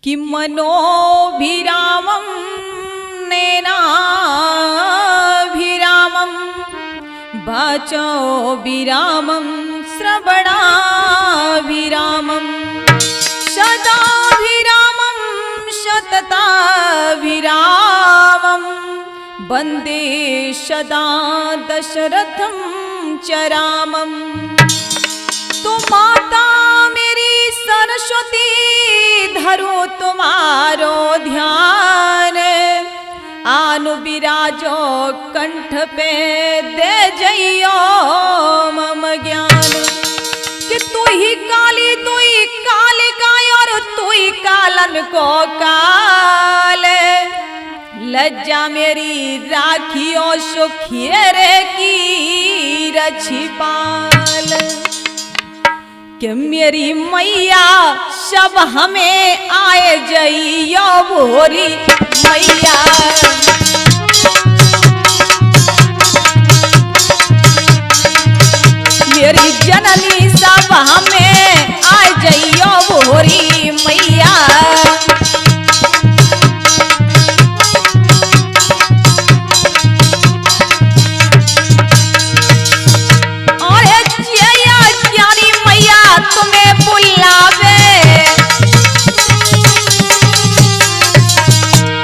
कि मनोभिरामं नैनाभिरामं वाचोभिरामं श्रवणाभिरामं सदाभिरामं सतताभिरामं वन्दे सदा दशरथं च रामं। तो माता मेरी सरस्वती धरो तुम्हारो ध्यान, आनु विराजो कंठ पे दे जइयो मम ज्ञान। कि तू ही काली तू ही कालिका और तू ही कालन को काल, लज्जा मेरी राखियो सुखियरे की रछी पाल। कि मेरी मैया सब हमें आए जइयो भोरी मैया। मेरी जननी सब हमें आए जइयो भोरी मैया। तुम्हें बुलावे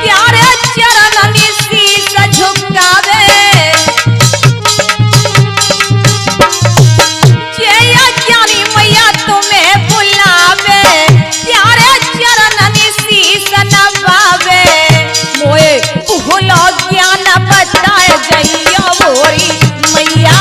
प्यारे चरण शीश झुकावे। जया ज्ञानी मैया तुम्हें बुलावे प्यारे चरण शीश नवावे। मोए भूलो ज्ञान बताए जइयो भोरी मैया।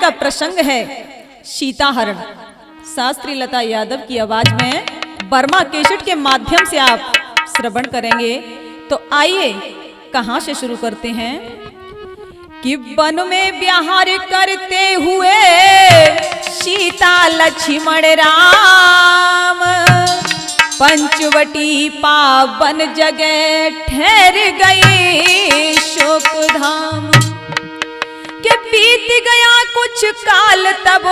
का प्रसंग है सीताहरण। शास्त्री लता यादव की आवाज में बर्मा केसेट के माध्यम से आप श्रवण करेंगे। तो आइए कहां से शुरू करते हैं कि वन में विहार करते हुए सीता लक्ष्मण राम पंचवटी पावन जगह ठहर गए शोक धाम के बीत गया कुछ काल तब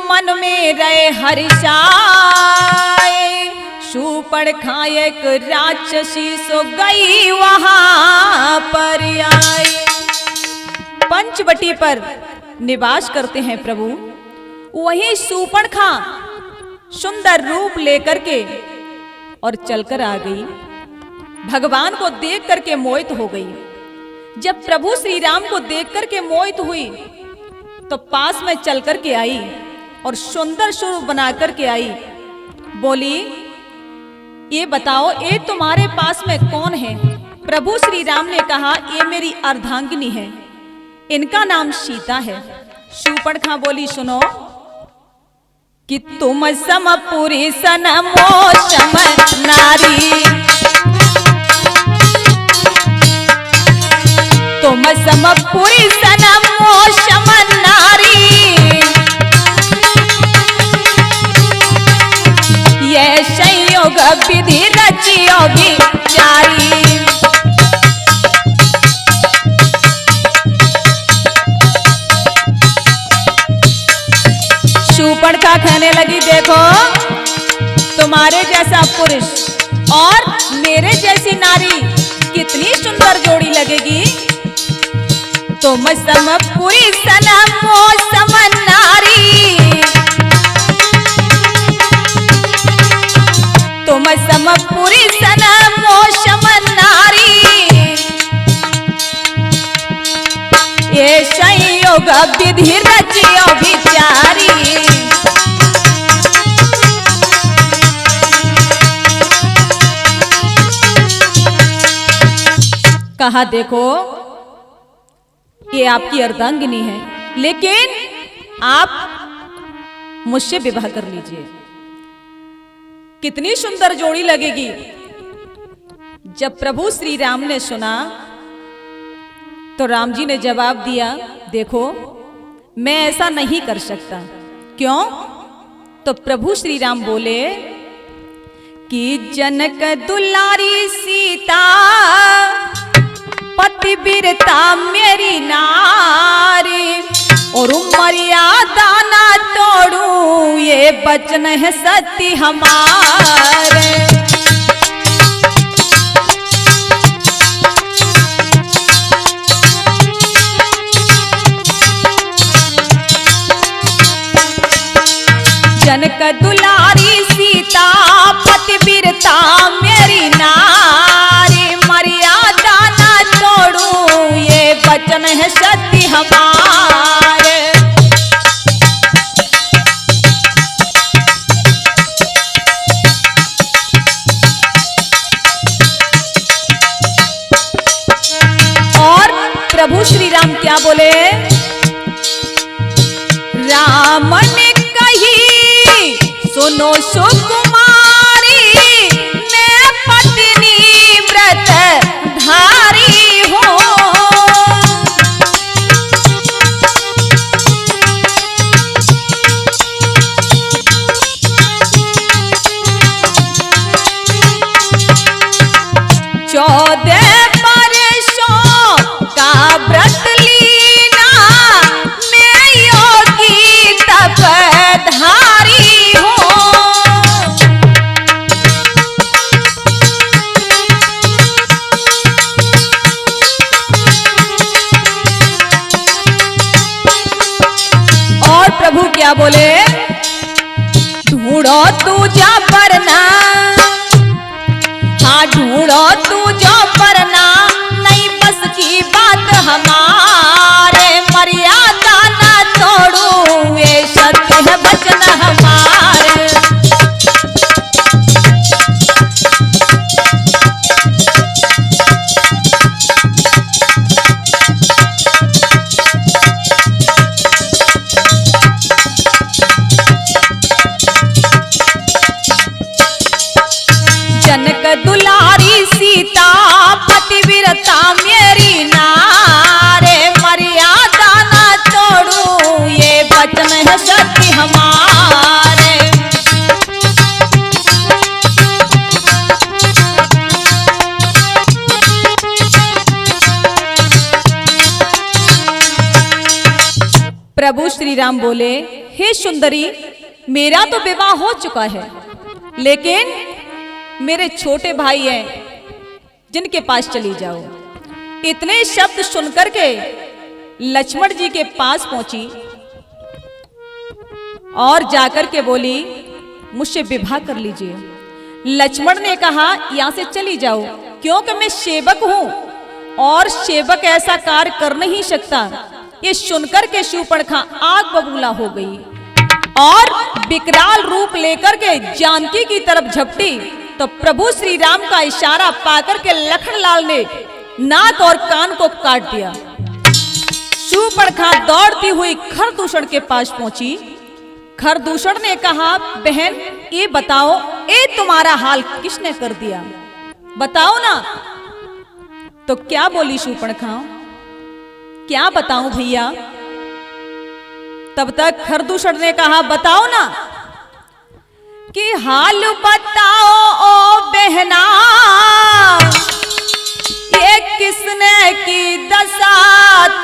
मन में रहे हर्षाए शूर्पणखा एक राक्षसी सो गई वहां पर आई। पंचवटी पर निवास करते हैं प्रभु। वहीं शूर्पणखा सुंदर रूप लेकर के और चलकर आ गई। भगवान को देख करके मोहित हो गई। जब प्रभु श्री राम को देख करके मोहित हुई तो पास में चल करके आई और सुंदर स्वरूप बना करके आई। बोली, ये बताओ ये तुम्हारे पास में कौन है? प्रभु श्री राम ने कहा, ये मेरी अर्धांगिनी है, इनका नाम सीता है। शूर्पणखा बोली, सुनो कि तुम सम पुरुष नमो सम नारी, तुम सम पुरुष नमो सम नारी, ये संयोग विधि रचियो विचारी। शूर्पणखा कहने लगी, देखो तुम्हारे जैसा पुरुष और मेरे जैसी नारी कितनी सुंदर जोड़ी लगेगी। तुम सम पुरुष नमो सम नारी, तुम सम पुरुष नमो सम नारी, ये संयोग विधि रचियो विचारी। कहा, देखो ये आपकी अर्धांगिनी है, लेकिन आप मुझसे विवाह कर लीजिए, कितनी सुंदर जोड़ी लगेगी। जब प्रभु श्री राम ने सुना तो राम जी ने जवाब दिया, देखो मैं ऐसा नहीं कर सकता। क्यों? तो प्रभु श्री राम बोले कि जनक दुलारी सीता पतिव्रता मेरी नारी, और मर्यादा ना तोड़ू ये वचन है सत्य हमारे। जनक दुलारी सीता पतिव्रता मेरी नारी, मर्यादा ना तोड़ू ये वचन है सत्य हमारे। और प्रभु श्री राम क्या बोले? राम ने कही सुनो सुकुमारी, मैं पत्नी व्रत धारी हूँ। क्या बोले? ढूंढो तू जा परना, हाँ ढूंढो तू जा परना, नहीं बस की बात हमारे, मर्यादा ना तोड़ू ये सत्य है वचन हमारे। दुलारी सीता पतिव्रता मेरी नारे, मर्यादा ना तोड़ू ये वचन है सत्य हमारे। प्रभु श्री राम बोले, हे सुंदरी, मेरा तो विवाह हो चुका है, लेकिन मेरे छोटे भाई हैं जिनके पास चली जाओ। इतने शब्द सुनकर के लक्ष्मण जी के पास पहुंची और जाकर के बोली, मुझसे विवाह कर लीजिए। लक्ष्मण ने कहा, यहां से चली जाओ, क्योंकि मैं सेवक हूं और सेवक ऐसा कार्य कर नहीं सकता। ये सुनकर के शूर्पणखा आग बबूला हो गई और विकराल रूप लेकर के जानकी की तरफ झपटी, तो प्रभु श्री राम का इशारा पाकर के लखनलाल ने नाक और कान को काट दिया। शूर्पणखा दौड़ती हुई खरदूषण के पास पहुंची। खरदूषण ने कहा, बहन ये बताओ, ये तुम्हारा हाल किसने कर दिया, बताओ ना। तो क्या बोली शूर्पणखा, क्या बताऊं भैया। तब तक खरदूषण ने कहा, बताओ ना कि हाल बताओ ओ बहना, ये किसने की दशा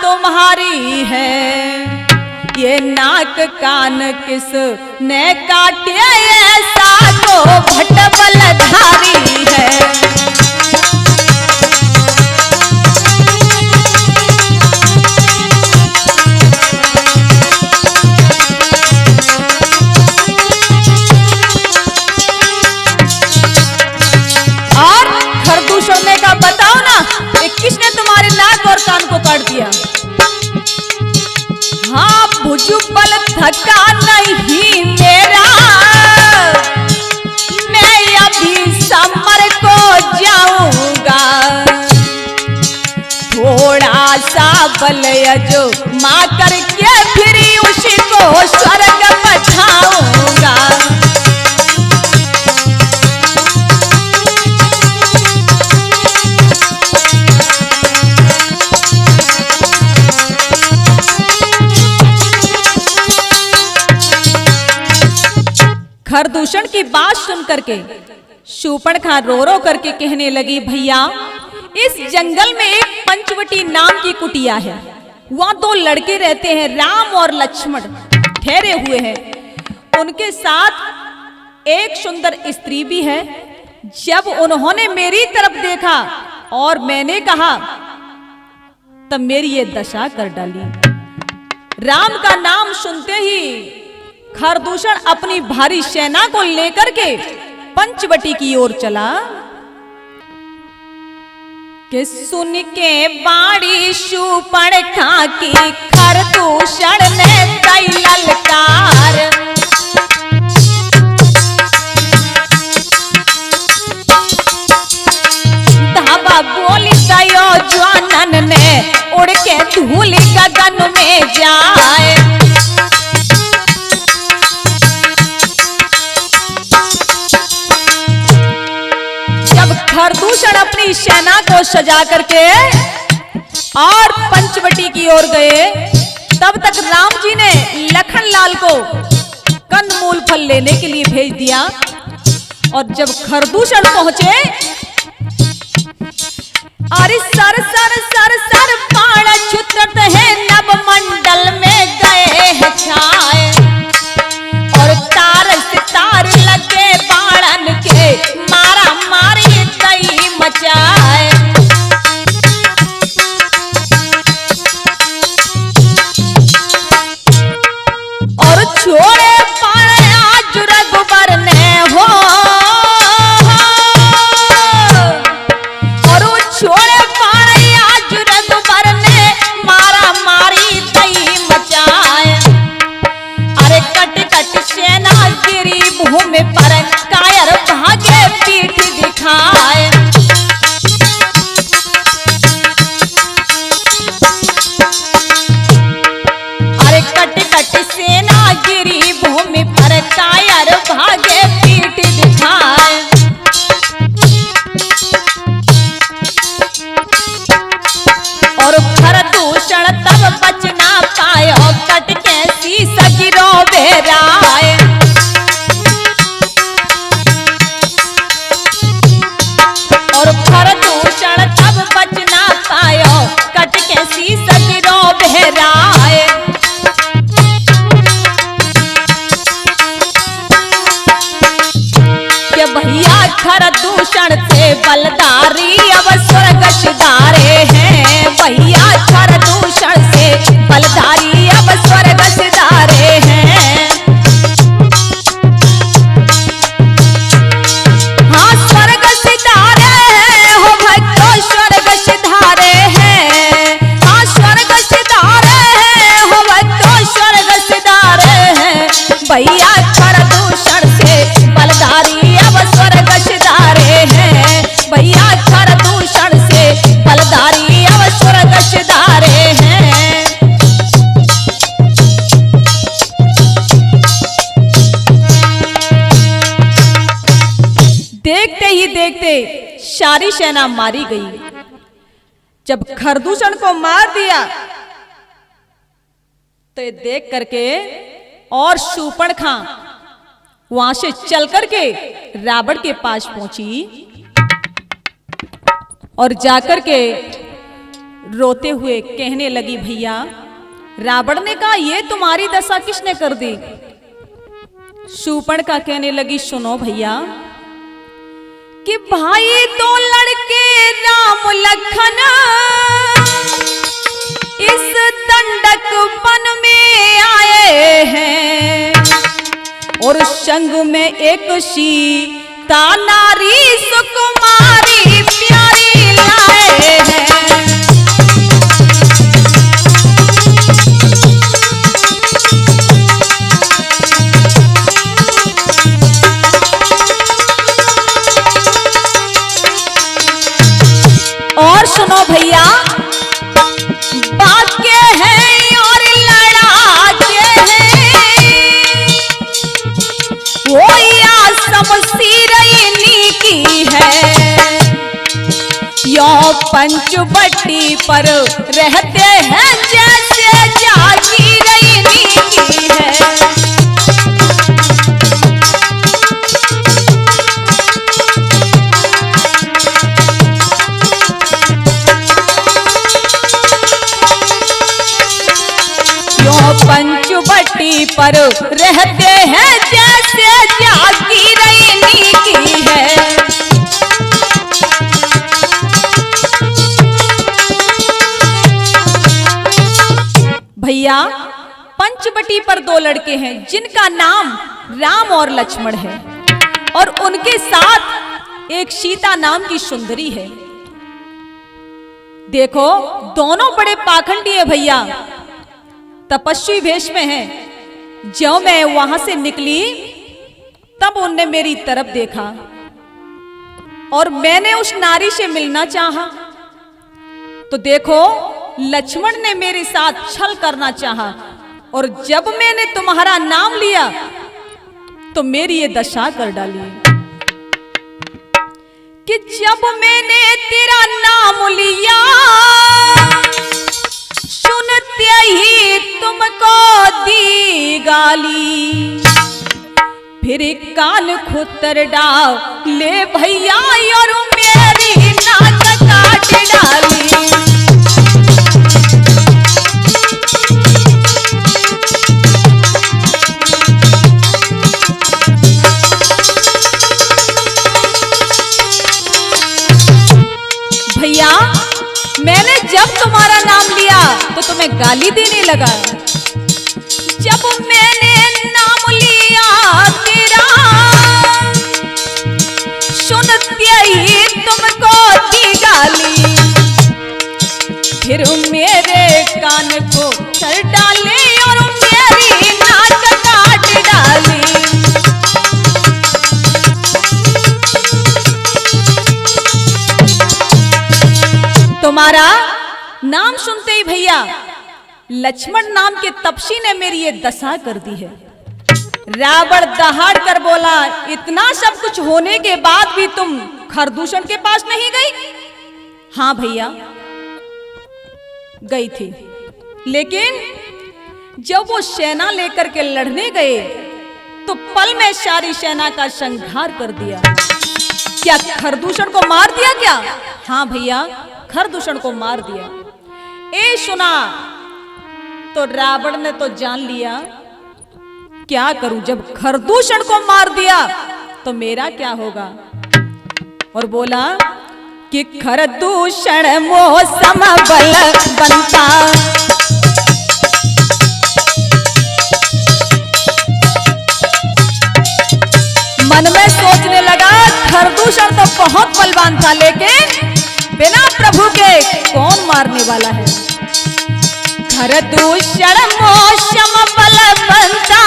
तुम्हारी है, ये नाक कान किस ने काटे, ऐसा तो भटबलधारी है। बताओ ना, किसने तुम्हारे नाक और कान को काट दिया। हाँ, भुजबल थका नहीं मेरा, मैं अभी समर को जाऊंगा, थोड़ा सा बल अजमा करके फिर उसी को स्वर्ग पठाऊंगा। खरदूषण की बात सुन करके शूर्पणखा रो रो करके कहने लगी, भैया इस जंगल में एक पंचवटी नाम की कुटिया है, वहां दो लड़के रहते हैं, राम और लक्ष्मण ठहरे हुए हैं, उनके साथ एक सुंदर स्त्री भी है। जब उन्होंने मेरी तरफ देखा और मैंने कहा, तब मेरी ये दशा कर डाली। राम का नाम सुनते ही खरदूषण अपनी भारी सेना को लेकर के पंचवटी की ओर चला कि सुन के बाड़ी शूर्पणखा की खरदूषण ने कई ललकार, धावा बोली दयो ज्वानन ने उड़ के धूल गगन में जाए। खरदूषण अपनी सेना को सजा करके और पंचवटी की ओर गए, तब तक राम जी ने लखनलाल को कंदमूल फल लेने के लिए भेज दिया। और जब खरदूषण पहुंचे, अरे सर सर सर सर पाण छुत्रत है नव मंडल में गए हैं छाए, और तार सितार लगे बाणन के मारा मारी कई मचाए। और छोड़े पाणे आज रघुबर ने हो, और छोड़े पाणे आज रघुबर ने मारा मारी कई मचाए। अरे कट कट सेना गिरी भूमि पर, कायर भागे पीठ दिखाए। अरे कट कट सेना गिरी भूमि पर, कायर भागे पीठ दिखाए। और खरदूषण तब बच ना पायो, कट के शीस गिरो बहराए। के भैया खरदूषण से बलदारी अब स्वर्ग सिधारे हैं, भैया खरदूषण से बलदारी अब स्वर्ग सिधारे हैं। हाँ स्वर्ग सिधारे हैं हो भक्तों, स्वर्ग सिधारे हैं। हाँ स्वर्ग सिधारे हैं हो भक्तों, स्वर्ग सिधारे हैं। भैया खरदूषण से बलदारी अब स्वर्ग सिधारे हैं, भैया खरदूषण से बलदारी अब स्वर्ग सिधारे हैं। देखते ही देखते सारी सेना मारी गई। जब खरदूषण को मार दिया तो ये देख करके और शूर्पणखा वहां से चल करके रावण के पास पहुंची और जाकर के रोते हुए कहने लगी, भैया रावण ने कहा ये तुम्हारी दशा किसने कर दी? शूर्पणखा कहने लगी, सुनो भैया कि भाई दो लड़के राम लखन इस दंडक वन में आए हैं और संग में एक सीता नारी सुकुमारी प्यारी लाए हैं। और सुनो भैया बात के हैं और लड़ा के हैं, वो या समसीरनी की है। यो पंचवटी पर रहते हैं जैसे जागीरनी की है। पंचवटी पर रहते हैं जैसे जागीरनी की है। भैया पंचवटी पर दो लड़के हैं जिनका नाम राम और लक्ष्मण है और उनके साथ एक सीता नाम की सुंदरी है। देखो दोनों बड़े पाखंडी है भैया, तपस्वी वेश में है। जो मैं वहां से निकली तब उनने मेरी तरफ देखा और मैंने उस नारी से मिलना चाहा तो देखो लक्ष्मण ने मेरे साथ छल करना चाहा और जब मैंने तुम्हारा नाम लिया तो मेरी ये दशा कर डाली कि जब मैंने तेरा नाम लिया सुनते ही तुमको दी गाली, फिर कान खुतर डाल ले भैया और मेरी नाक काट डाली। भैया मैंने जब तुम्हारा नाम लिया तो तुम्हें गाली देने लगा, जब मैंने नाम लिया तेरा सुनते ही तुमको दी गाली, फिर मेरे कान को कर डाले और मेरी नाक काट डाली। तुम्हारा नाम सुनते ही भैया लक्ष्मण नाम के तपसी ने मेरी ये दशा कर दी है। रावण दहाड़ कर बोला, इतना सब कुछ होने के बाद भी तुम खरदूषण के पास नहीं गई? हाँ भैया गई थी, लेकिन जब वो सेना लेकर के लड़ने गए तो पल में सारी सेना का संहार कर दिया। क्या खरदूषण को मार दिया क्या? हाँ भैया, खरदूषण को मार दिया। ए सुना तो रावण ने तो जान लिया, क्या करूं, जब खरदूषण को मार दिया तो मेरा क्या होगा। और बोला कि खरदूषण मौसम बल बनता, मन में सोचने लगा खरदूषण तो बहुत बलवान था, लेकिन बिना प्रभु के कौन मारने वाला है। खरदूषण मौसम बल बनता,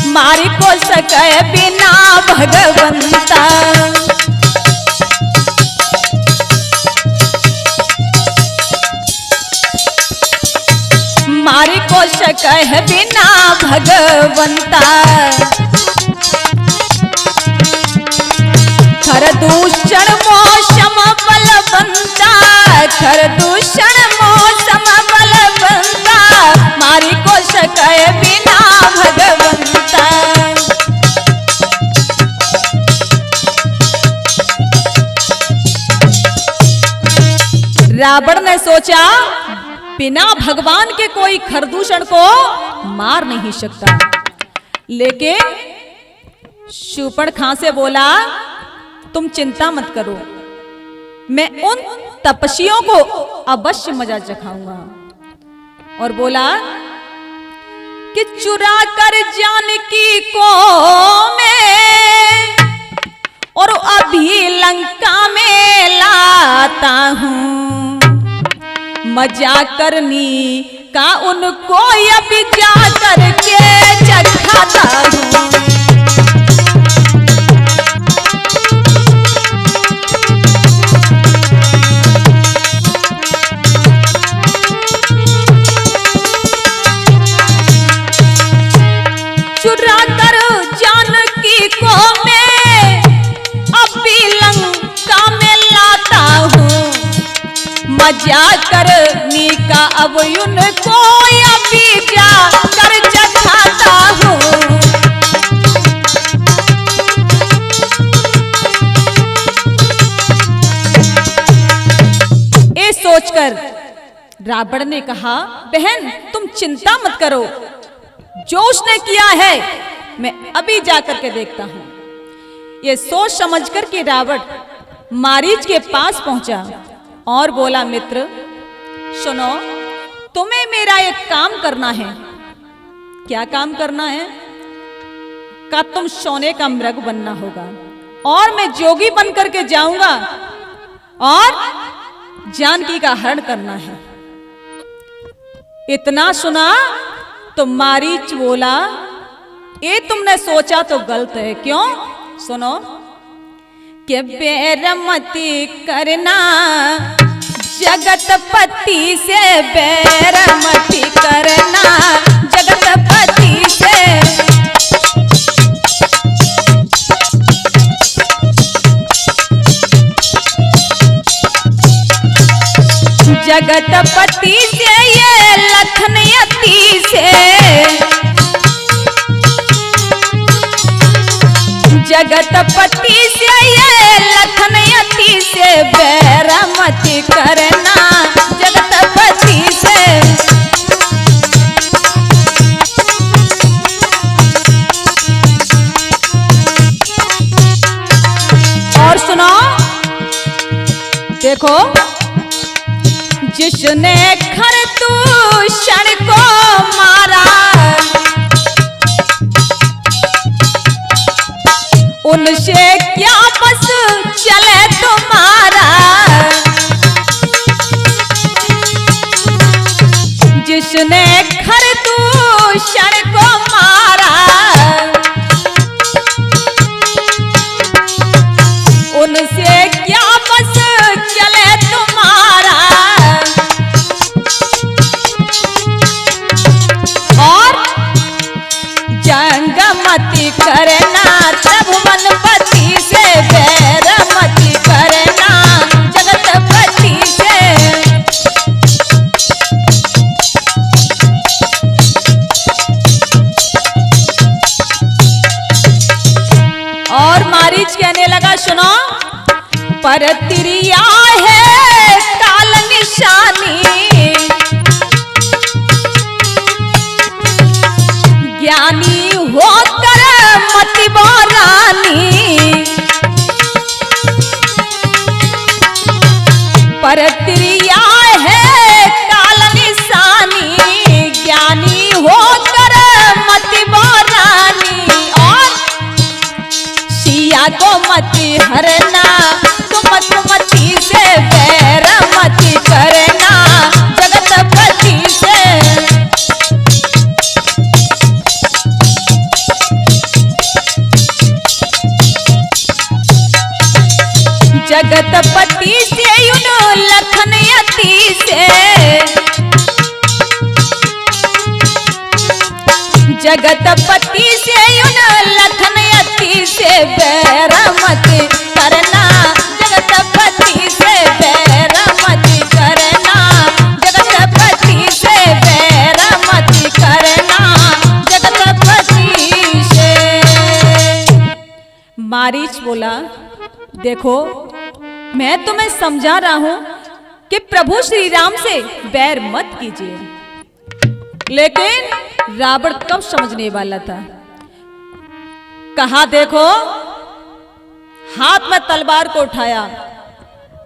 मारी को सके बिना भगवंता। मारी को सके बिना भगवंता। खरदूषण मौसम बलवंता, खरदूषण मौसम बलवंता, मारी को सके बिना भगवंता। रावण ने सोचा बिना भगवान के कोई खरदूषण को मार नहीं सकता, लेकिन शूर्पणखा से बोला तुम चिंता मत करो, मैं उन तपस्वियों को अवश्य मजा चखाऊंगा। और बोला कि चुरा कर जानकी को मैं और अभी लंका में लाता हूं, मजा करनी का उनको अभी जा करके चखाता हूं। चुरा कर जानकी को मैं अभी लंका में लाता हूँ, मजा करने का अब उनको अभी जा कर चखाता हूँ। ये सोचकर रावण ने कहा बहन तुम चिंता मत करो, जो उसने किया है मैं अभी जाकर के देखता हूं। ये सोच समझकर कि रावण मारीच के पास पहुंचा और बोला मित्र सुनो, तुम्हें मेरा एक काम करना है। क्या काम करना है? का तुम सोने का मृग बनना होगा और मैं जोगी बन करके जाऊंगा और जानकी का हरण करना है। इतना सुना तो मारीच बोला ये तुमने सोचा तो गलत है। क्यों? सुनो कि बैरमती करना जगतपति से, बैरमती करना जगतपति से। जगतपति से ये लखनयती से, जगतपति से ये लखनयती से, बैरमती करना जगतपति से। और सुनो देखो, जिसने खरदूषण को मारा उनसे क्या बस चले तुम्हारा। जिसने खरदूषण को मारा उनसे क्या बस चले तुम्हारा। और जंगमती करना तब मनपति से, बैरमती करना जगतपति से। कहता सुनो, पर तिरिया है काल निशानी, ज्ञानी होकर मत बोरानी, पर तिरिया है काल निशानी, ज्ञानी होकर मत बोरानी। और सिया को मत हरना, तुम मती से बैर मत करना, जगतपति से जगतपति से युन लखन यति से, जगतपति से युन लखन यति से बैर मत करना, जगतपति से बैर मत करना, जगतपति से बैर मत करना, जगतपति से। मारीच बोला, देखो मैं तुम्हें समझा रहा हूं कि प्रभु श्री राम से बैर मत कीजिए, लेकिन रावण कब समझने वाला था। कहा देखो, हाथ में तलवार को उठाया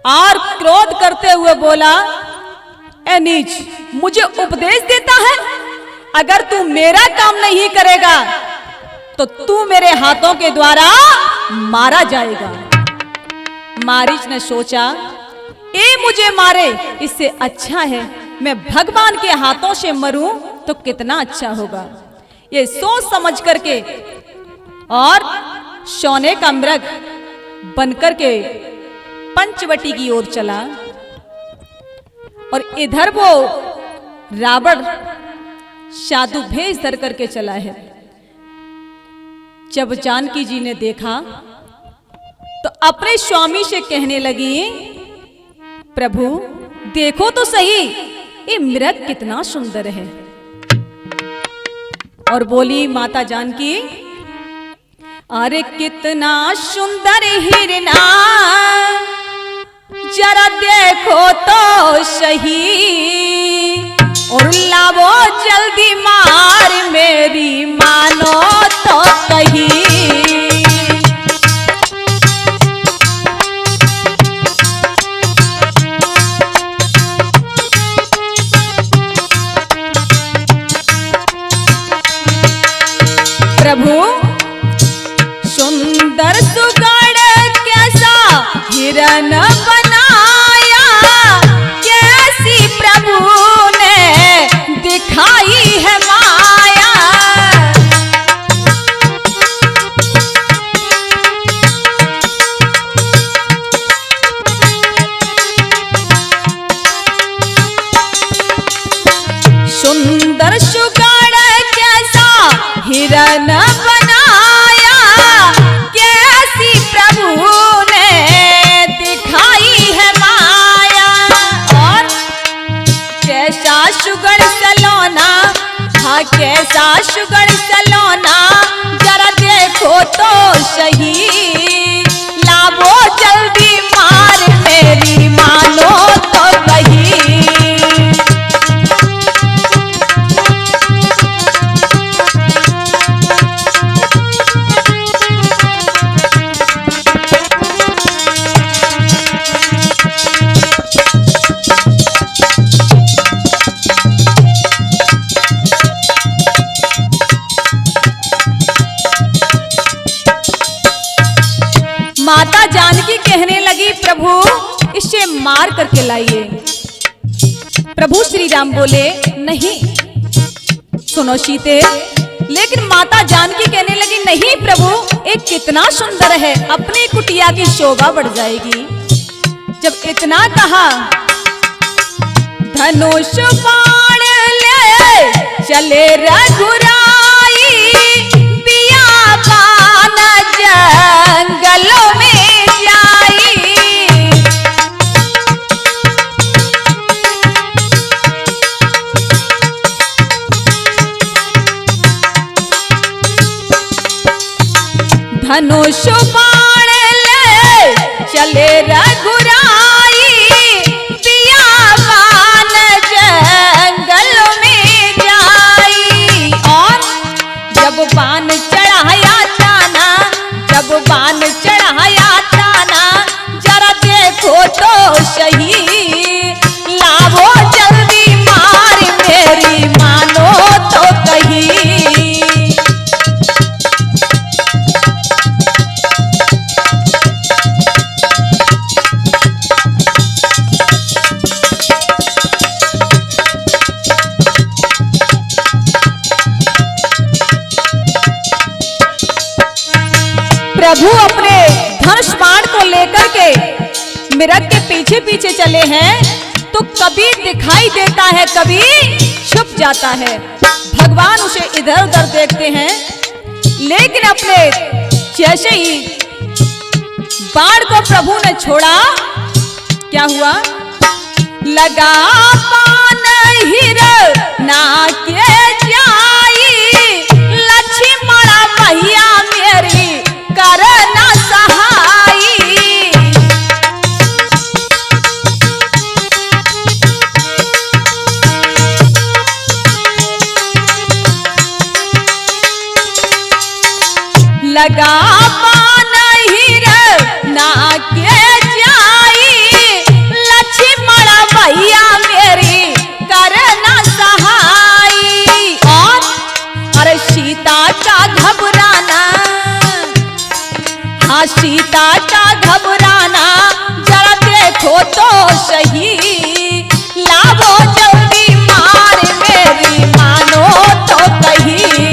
और क्रोध करते हुए बोला, ए नीच, मुझे उपदेश देता है, अगर तू मेरा काम नहीं करेगा तो तू मेरे हाथों के द्वारा मारा जाएगा। मारीच ने सोचा, ये मुझे मारे इससे अच्छा है मैं भगवान के हाथों से मरूं तो कितना अच्छा होगा। ये सोच समझ करके और सोने का मृग बनकर के पंचवटी की ओर चला, और इधर वो रावण साधु भेष धर करके चला है। जब जानकी जी ने देखा तो अपने स्वामी से कहने लगी, प्रभु देखो तो सही ये मृग कितना सुंदर है। और बोली माता जानकी, अरे कितना सुंदर हिरना, जरा देखो तो सही, और लावो जल्दी मार मेरी मानो तो कही। प्रभु सुंदर सुगढ़ कैसा हिरन बनाया, कैसी प्रभु ने दिखाई है माया। सुंदर सुगढ़ कैसा हिरन बनाया, कैसी प्रभु ने दिखाई है माया। और कैसा सुगढ़ सलोना, हाँ कैसा सुगढ़ सलोना, जरा देखो तो सही, लावो जल्दी मार मेरी मानो तो कही। माता जानकी कहने लगी, प्रभु इसे मार करके लाइए। प्रभु श्री राम बोले, नहीं सुनो सीते। लेकिन माता जानकी कहने लगी, नहीं प्रभु ये कितना सुंदर है, अपनी कुटिया की शोभा बढ़ जाएगी। जब इतना कहा, धनुष बाण ले चले रघुराई, बियाबान जंगलों में जाई। धनुष बाण ले चले रघुराई बियाबान जंगल में जाई। और जब बाण चढ़ाया ताना, जब बाण चढ़ाया ताना, जरा देखो तो सही, लावो जल्दी मार मेरी मानो तो कहीं। प्रभु अपने धनुष बाण को लेकर के मृग के पीछे पीछे चले हैं, तो कभी दिखाई देता है, कभी छुप जाता है। भगवान उसे इधर उधर देखते हैं, लेकिन अपने जैसे ही बाण को प्रभु ने छोड़ा, क्या हुआ? लगा बाण हिरना के जाई, लक्ष्मण भैया मेरी करना सहाई। लगा बाण हिरना के जाई, लक्ष्मण भैया मेरी करना सहाई। और अरे सीता का घबराना, हाँ सीता का घबराना, जरा देखो तो सही, लावो जल्दी मार मेरी मानो तो कहीं।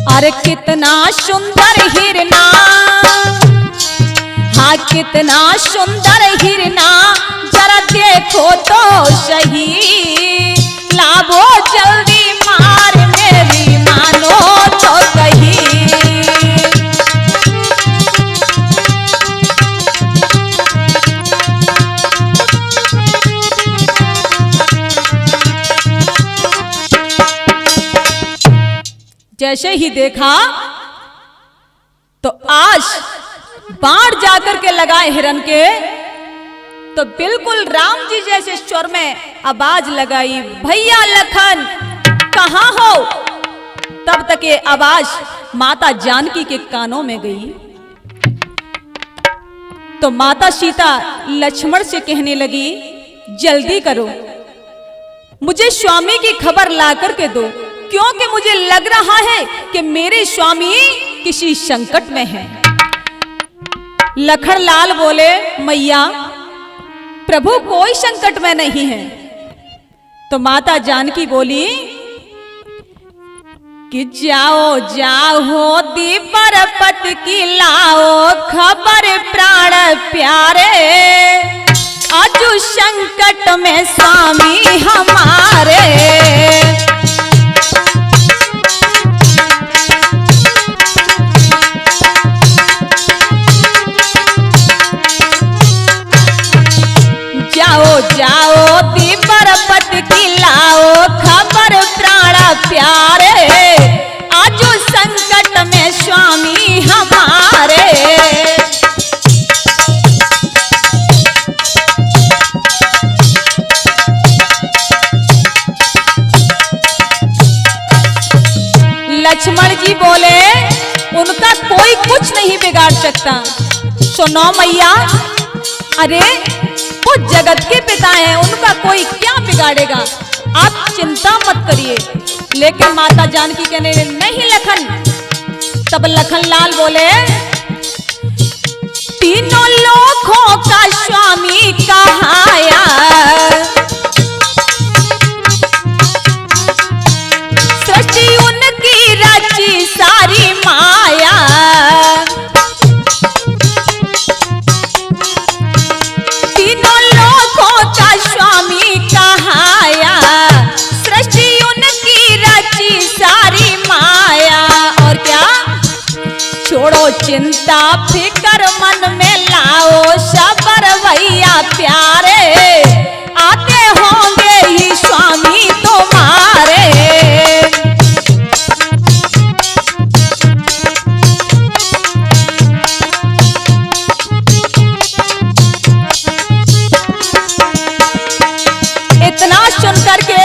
अरे कितना सुंदर हिरना, हाँ कितना सुंदर हिरना, जरा देखो तो सही, लावो जल्दी मार मेरी मानो तो कहीं। जैसे ही देखा तो आज बाण जाकर के लगाए हिरण के, तो बिल्कुल राम जी जैसे स्वर में आवाज लगाई, भैया लखन कहाँ हो? तब तक ये आवाज माता जानकी के कानों में गई, तो माता सीता लक्ष्मण से कहने लगी, जल्दी करो, मुझे स्वामी की खबर ला करके दो, क्योंकि मुझे लग रहा है कि मेरे स्वामी किसी संकट में हैं। लखनलाल बोले, मैया प्रभु कोई संकट में नहीं है। तो माता जानकी बोली कि जाओ जाओ दीपरपत की लाओ खबर प्राण प्यारे, अजू संकट में स्वामी हमारे। जाओ जाओ दीपरपत की लाओ खबर प्राण प्यारे, आजो संकट में स्वामी हमारे। लक्ष्मण जी बोले, उनका कोई कुछ नहीं बिगाड़ सकता। सुनो मैया, अरे वो जगत के पिता हैं, उनका कोई क्या बिगाड़ेगा, आप चिंता मत करिए। लेकिन माता जानकी कहने नहीं लखन। तब लखनलाल बोले, तीनों लोकों का स्वामी कहाया, सृष्टि उनकी रची सारी माया। तीनों लोकों का स्वामी कहाया, सृष्टि उनकी चिंता फिकर मन में लाओ सबर भैया प्यारे, आते होंगे ही स्वामी तुम्हारे। इतना सुन करके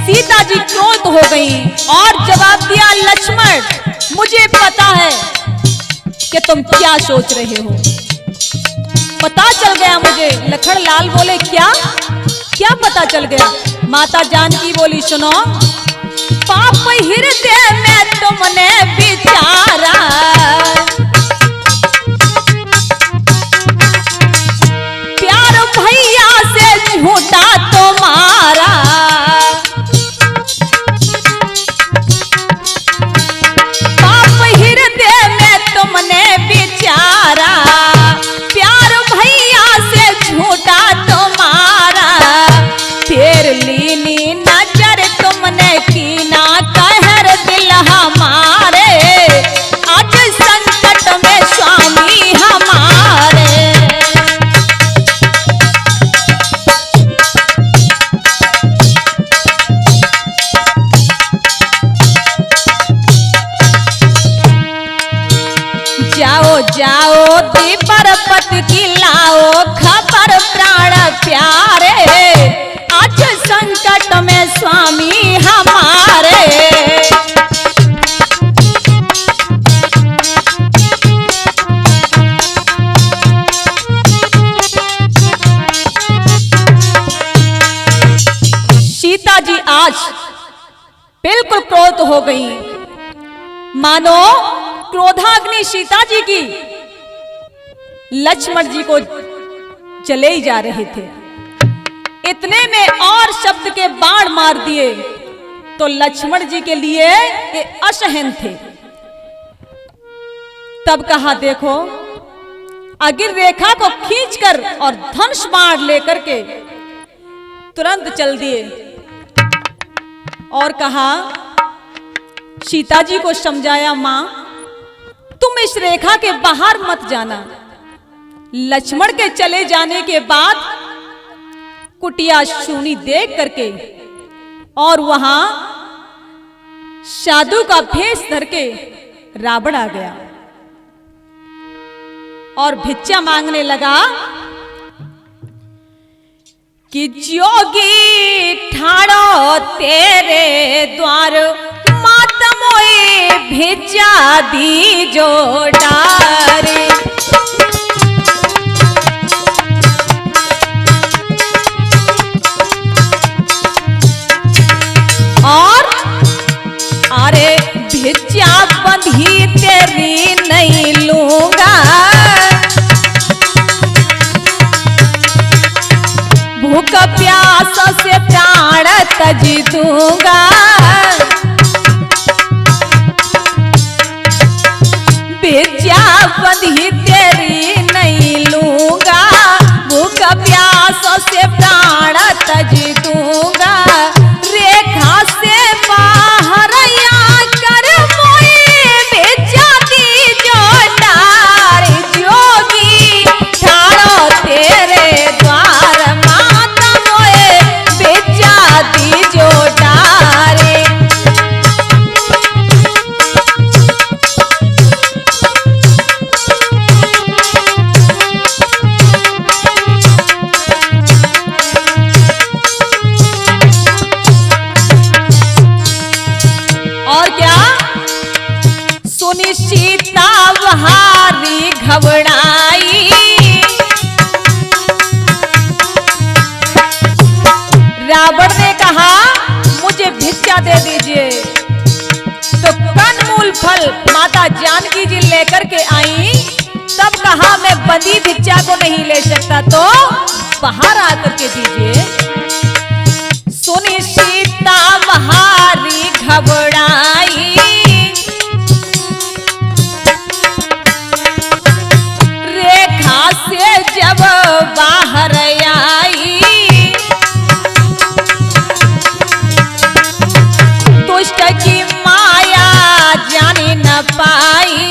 सीता जी क्रोध हो गई और जवाब दिया, लक्ष्मण मुझे पता है कि तुम क्या सोच रहे हो, पता चल गया मुझे। लखन लाल बोले, क्या क्या पता चल गया? माता जानकी बोली, सुनो, पाप हृदय में तुमने विचारा, प्यार भैया से झूठा तुम्हारा, पाप हृदय में तुमने विचारा, प्यार भैया से झूठा तुम्हारा, फेर लीनी नजर तुमने की ना कहर दिल हमारे, आज संकट में स्वामी हमारे। जाओ जाओ दीपर पत की लाओ खबर प्राण प्यारे, आज संकट में स्वामी हमारे। सीता जी आज बिल्कुल क्रोध हो गई, मानो क्रोधाग्नि सीता जी की लक्ष्मण जी को जले ही जा रहे थे। इतने में और शब्द के बाण मार दिए तो लक्ष्मण जी के लिए ये असहन थे। तब कहा, देखो, अगिर रेखा को खींचकर और धनुष बाण लेकर के तुरंत चल दिए और कहा, सीता जी को समझाया, मां तुम इस रेखा के बाहर मत जाना। लक्ष्मण के चले जाने के बाद कुटिया शूनी देख करके और वहां साधु का भेष धर के रावण आ गया और भिक्षा मांगने लगा कि जोगी ठाड़ो तेरे द्वार, मातमोए भिक्षा दी जो डारे। और अरे भिक्षा बंधी तेरी नहीं लूंगा, भूख प्यास से प्राण तज दूंगा, भिक्षा बंधी तेरी नहीं लूंगा, भूख प्यास से प्राण तज दूंगा, रेखा से बाहर या कर मोए भिक्षा दी जो डार, जोगी ठाड़ो तेरे द्वार, माता मोए भिक्षा दी जो डारे। और क्या सुनी सीता बहारी घबराई, रावण ने कहा मुझे भिक्षा दे दीजिए। तो कंदमूल फल माता जानकी जी लेकर के आई, तब कहा मैं बंदी भिक्षा को नहीं ले सकता, तो बाहर आकर के दीजिए। सुनी सीता बहारी घबराई, रेखा से जब बाहर आई, दुष्ट की माया जानी न पाई,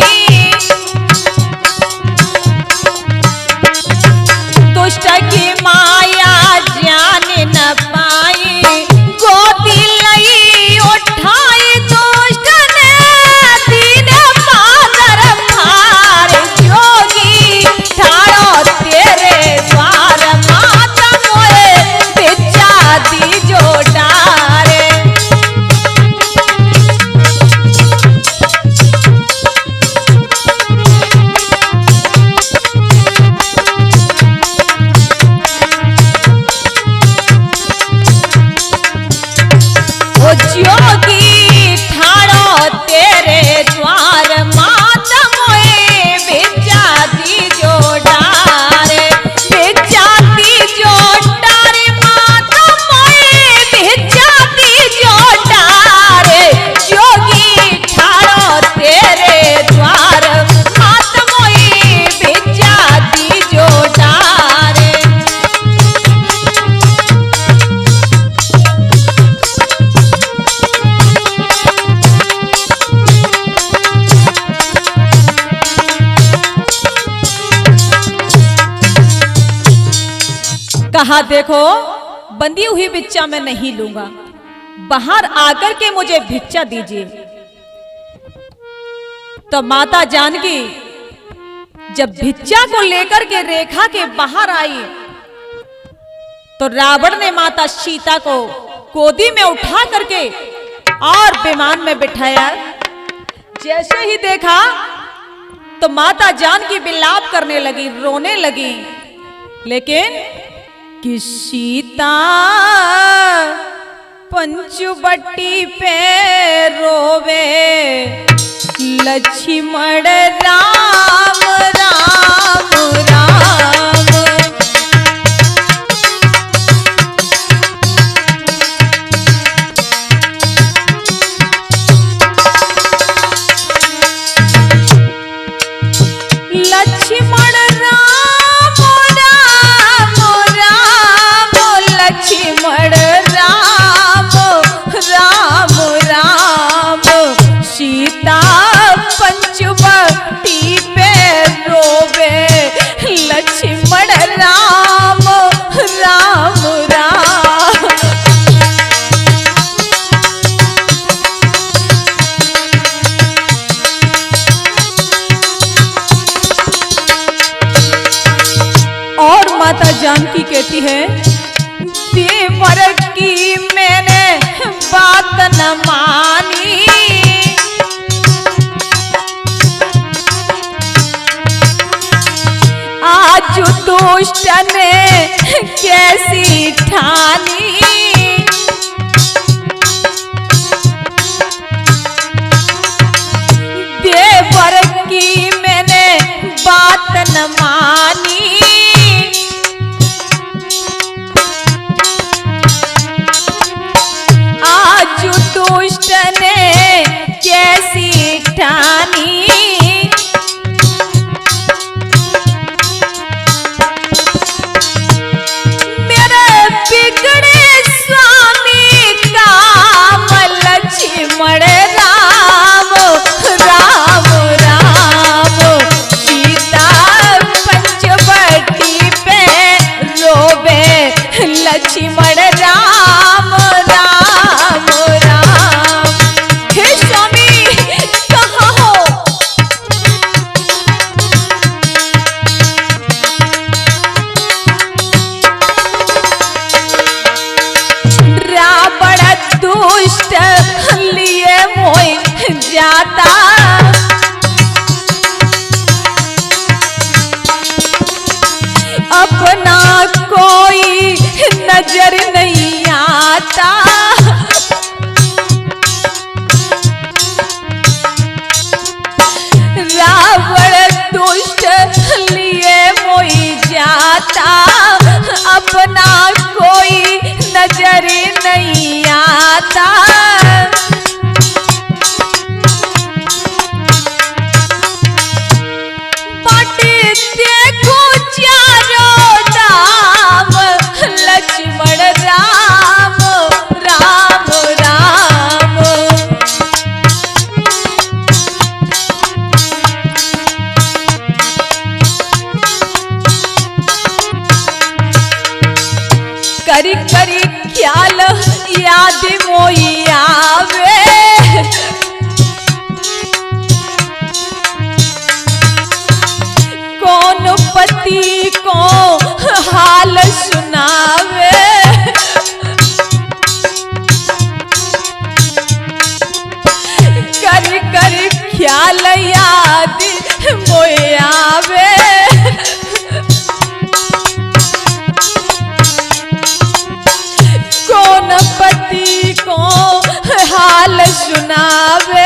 कहा देखो बंदी हुई भिक्षा मैं नहीं लूंगा, बाहर आकर के मुझे भिक्षा दीजिए। तो माता जानकी जब भिक्षा को लेकर के रेखा के बाहर आई तो रावण ने माता सीता को गोदी में उठा करके और विमान में बिठाया। जैसे ही देखा तो माता जानकी विलाप करने लगी, रोने लगी। लेकिन कि सीता पंचवटी पे रोवे, लक्ष्मण राम राम राम। लक्ष्मण राम राम राम, लक्ष्मण राम राम राम। सीता पंचवटी पे रोवे, लक्ष्मण राम राम राम। और माता जानकी कहती है देवर की मैंने बात न मानी, आज दुष्ट ने कैसी ठानी। देवर की मैंने बात न मानी, आज दुष्ट ने कैसी ठानी। लक्ष्मण राम राम राम। सीता पंचवटी पे रोवे, लक्ष्मण राम राम राम। हे स्वामी कहाँ हो? रावण दुष्ट लिए मोय जाता, अपना कोई नजर नहीं आता। रावण दुष्ट लिए मोय जाता, अपना कोई नजर नहीं आता। देखो चारों धाम, लक्ष्मण राम राम राम। करी करी ख्याल याद मोई आवे, कौन पति को हाल सुनावे। कर कर ख्याल याद मोए आवे, कौन पति को हाल सुनावे।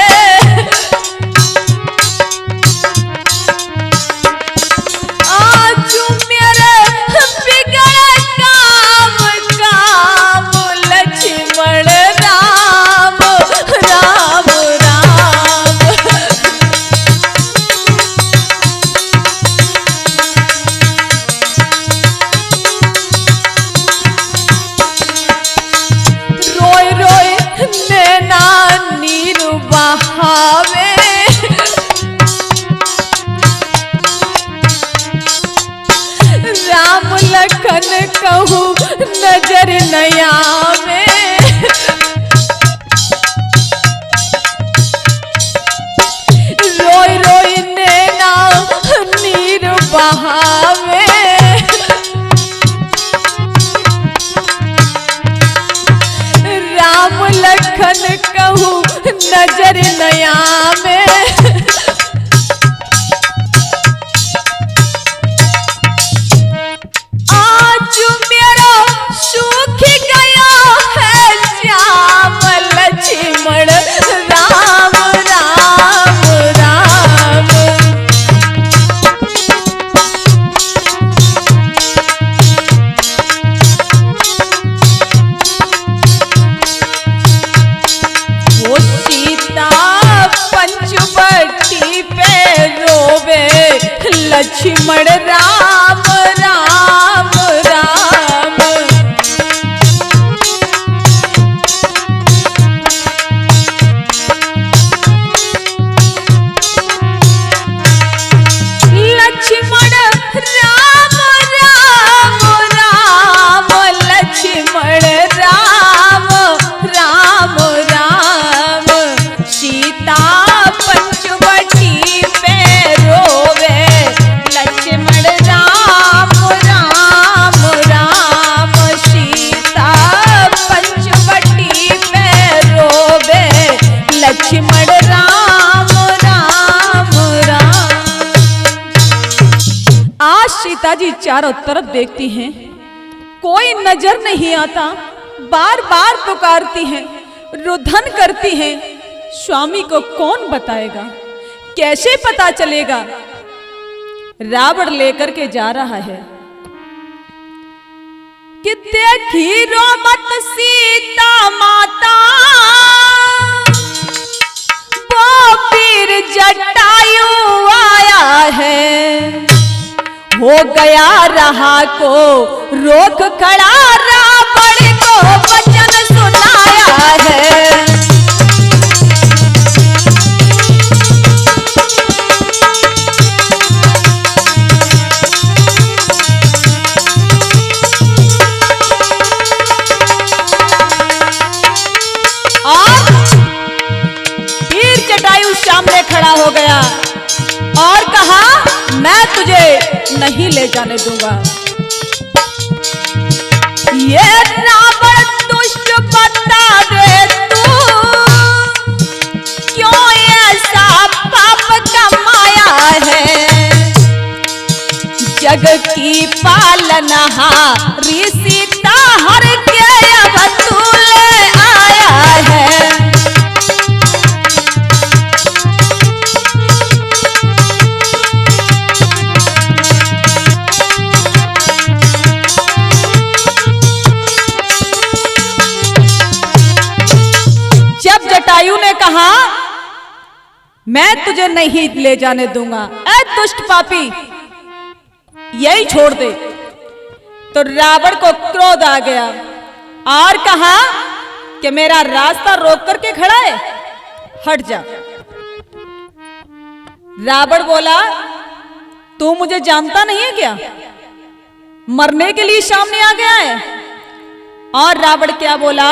नया में रोई रोई नैना नीर बहावे राम लखन कहूँ नजर नया में आज मेरा सूख गया है श्याम लक्ष्मण राम राम राम। वो सीता पंचवटी पे रोवे लक्ष्मण राम राम राम। लक्ष्मण राम राम राम लक्ष्मण राम राम राम। सीता पंचवटी पे रोवे लक्ष्मण राम राम राम। सीता पंचवटी पे रोवे लक्ष्मण राम राम राम। आज सीता जी चारों तरफ देखती हैं, कोई नजर नहीं आता, बार बार पुकारती हैं, रुदन करती हैं। स्वामी को कौन बताएगा, कैसे पता चलेगा? रावण लेकर के जा रहा है कि देखी रो मत सीता माता, वो वीर जटायु आया है। हो गया रहा को रोक खड़ा, रावण को वचन सुनाया है। और वीर जटायु सामने खड़ा हो गया और कहा, मैं तुझे नहीं ले जाने दूंगा। ये रावण दुष्ट बता दे तू, क्यों ऐसा पाप कमाया है। जग की पालनहारी सीता हर के अब तू ले आया है। जब जटायु ने कहा मैं तुझे नहीं ले जाने दूंगा, ऐ दुष्ट पापी यही छोड़ दे, तो रावण को क्रोध आ गया और कहा कि मेरा रास्ता रोक करके खड़ा है, हट जा। रावण बोला, तू मुझे जानता नहीं है क्या, मरने के लिए सामने आ गया है। और रावण क्या बोला,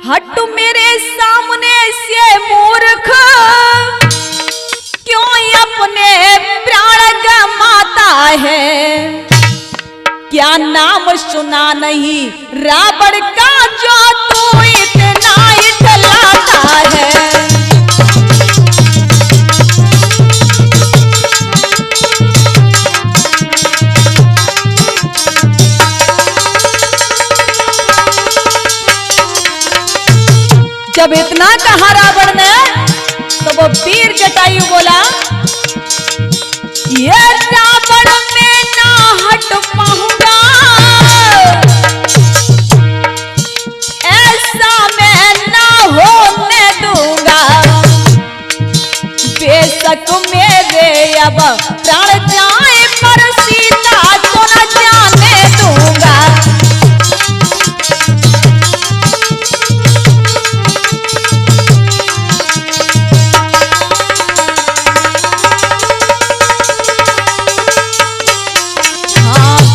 हट मेरे सामने से मूर्ख, क्यों अपने प्राण गमाता है। क्या नाम सुना नहीं रावण का, जो तू इतना इठलाता है। जब इतना कहा रावण ने, तो वो वीर जटायु बोला, ये रावण में ना हट पाऊंगा, ऐसा मैं ना होने दूंगा। बेशक मेरे अब प्राण जाए, पर सीता को न जाने दूंगा।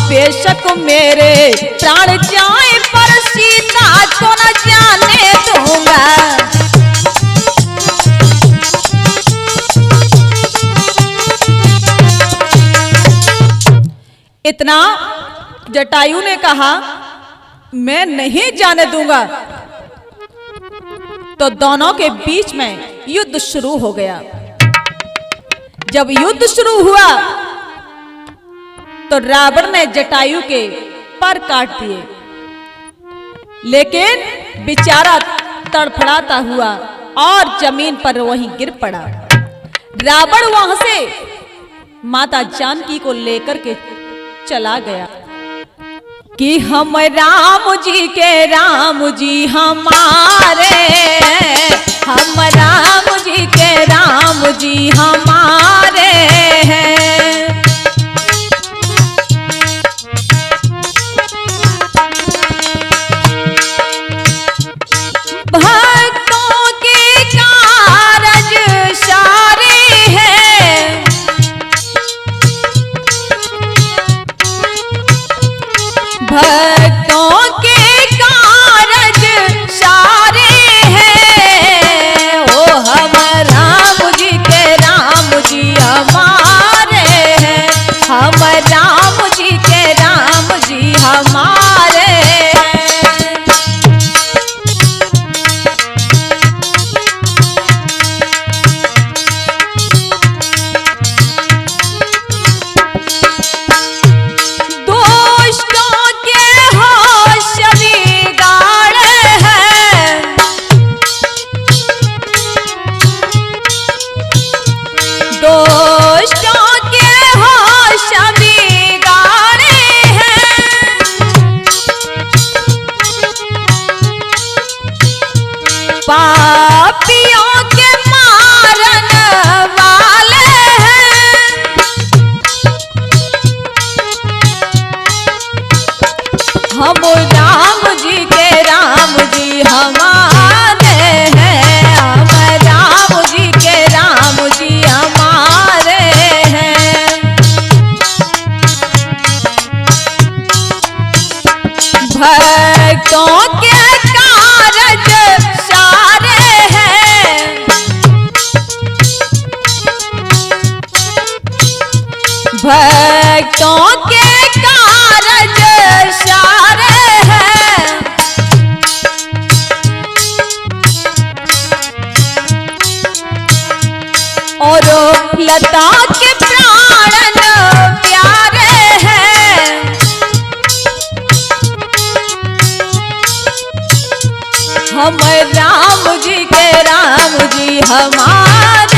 बेशक जटायु ने कहा, मैं नहीं जाने दूंगा। तो दोनों के बीच में युद्ध शुरू हो गया। जब युद्ध शुरू हुआ तो रावण ने जटायु के पर काट दिए, लेकिन बेचारा तड़फड़ाता हुआ और जमीन पर वहीं गिर पड़ा। रावण वहां से माता जानकी को लेकर के चला गया कि हम राम जी हमारे, हम राम जी हमारे हैं। भक्तों के कारज सारे हैं, भक्तों के कारज सारे हैं। ओ हम राम जी हमारे हैं, हम राम जी हमारे हैं। पापियों के मारन वाले हैं, हम राम जी हमारे हैं, हम राम जी हमारे हैं। भक्तों के कारज सारे हैं, भक्तों के कारज सारे हैं। और लता के प्राणन प्यारे हैं, हम राम जी हमारे